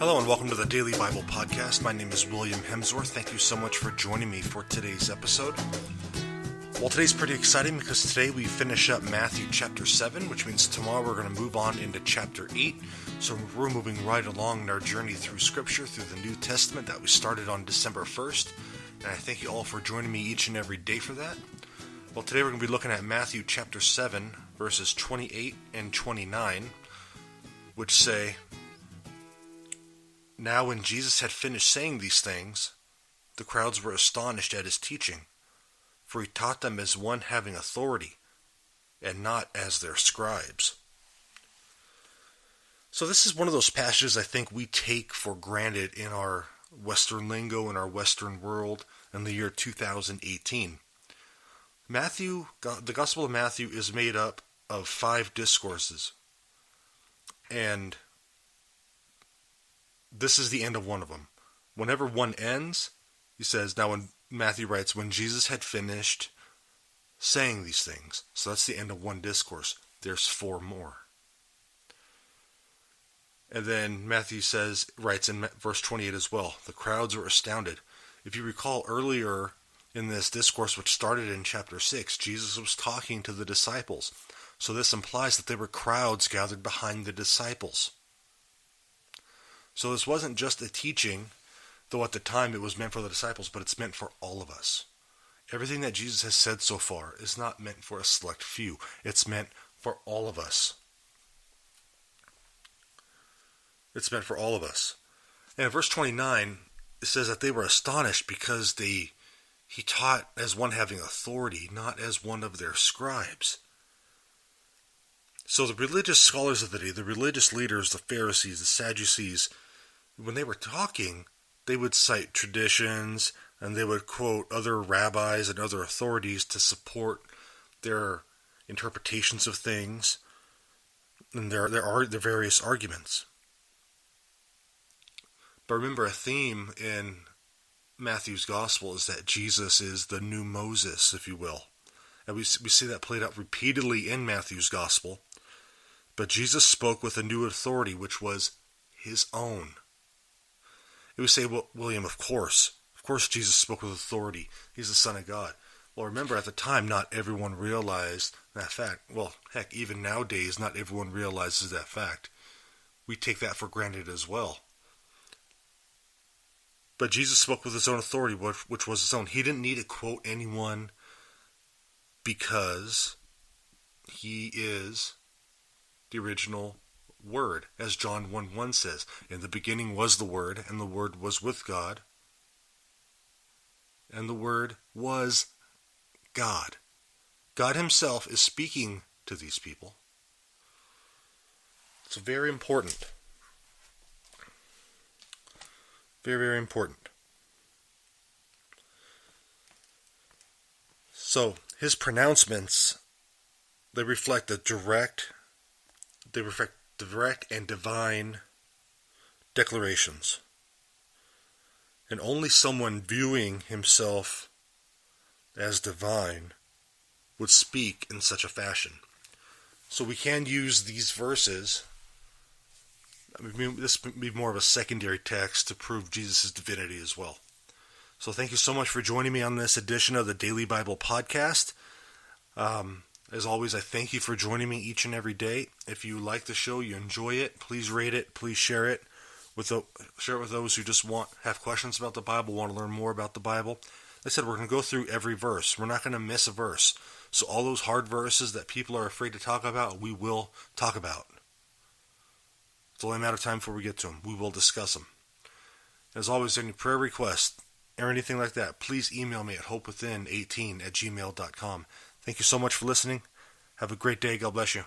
Hello and welcome to the Daily Bible Podcast. My name is William Hemsworth. Thank you so much for joining me for today's episode. Well, today's pretty exciting because today we finish up Matthew chapter 7, which means tomorrow we're going to move on into chapter 8. So we're moving right along in our journey through Scripture, through the New Testament that we started on December 1st. And I thank you all for joining me each and every day for that. Well, today we're going to be looking at Matthew chapter 7, verses 28 and 29, which say, "Now when Jesus had finished saying these things, the crowds were astonished at his teaching, for he taught them as one having authority, and not as their scribes." So this is one of those passages I think we take for granted in our Western lingo, in our Western world, in the year 2018. The Gospel of Matthew is made up of 5 discourses, and this is the end of one of them. Whenever one ends, he says, now when Matthew writes, when Jesus had finished saying these things. So that's the end of one discourse. There's 4 more. And then Matthew writes in verse 28 as well, the crowds were astounded. If you recall earlier in this discourse, which started in chapter 6, Jesus was talking to the disciples. So this implies that there were crowds gathered behind the disciples. So this wasn't just a teaching, though at the time it was meant for the disciples, but it's meant for all of us. Everything that Jesus has said so far is not meant for a select few. It's meant for all of us. It's meant for all of us. And in verse 29, it says that they were astonished because he taught as one having authority, not as one of their scribes. So the religious scholars of the day, the religious leaders, the Pharisees, the Sadducees, when they were talking, they would cite traditions and they would quote other rabbis and other authorities to support their interpretations of things and their various arguments. But remember, a theme in Matthew's Gospel is that Jesus is the new Moses, if you will. And we see that played out repeatedly in Matthew's Gospel. But Jesus spoke with a new authority, which was his own. You would say, well, William, of course Jesus spoke with authority. He's the Son of God. Well, remember, at the time, not everyone realized that fact. Well, heck, even nowadays, not everyone realizes that fact. We take that for granted as well. But Jesus spoke with his own authority, which was his own. He didn't need to quote anyone because he is the original Word, as John 1:1 says. In the beginning was the Word, and the Word was with God, and the Word was God. God himself is speaking to these people. It's very important. Very, very important. So, his pronouncements, they reflect direct and divine declarations. And only someone viewing himself as divine would speak in such a fashion. So we can use these verses. This would be more of a secondary text to prove Jesus' divinity as well. So thank you so much for joining me on this edition of the Daily Bible Podcast. As always, I thank you for joining me each and every day. If you like the show, you enjoy it, please rate it, please share it. Share it with those who just have questions about the Bible, want to learn more about the Bible. Like I said, we're going to go through every verse. We're not going to miss a verse. So all those hard verses that people are afraid to talk about, we will talk about. It's only a matter of time before we get to them. We will discuss them. As always, any prayer requests or anything like that, please email me at hopewithin18@gmail.com. Thank you so much for listening. Have a great day. God bless you.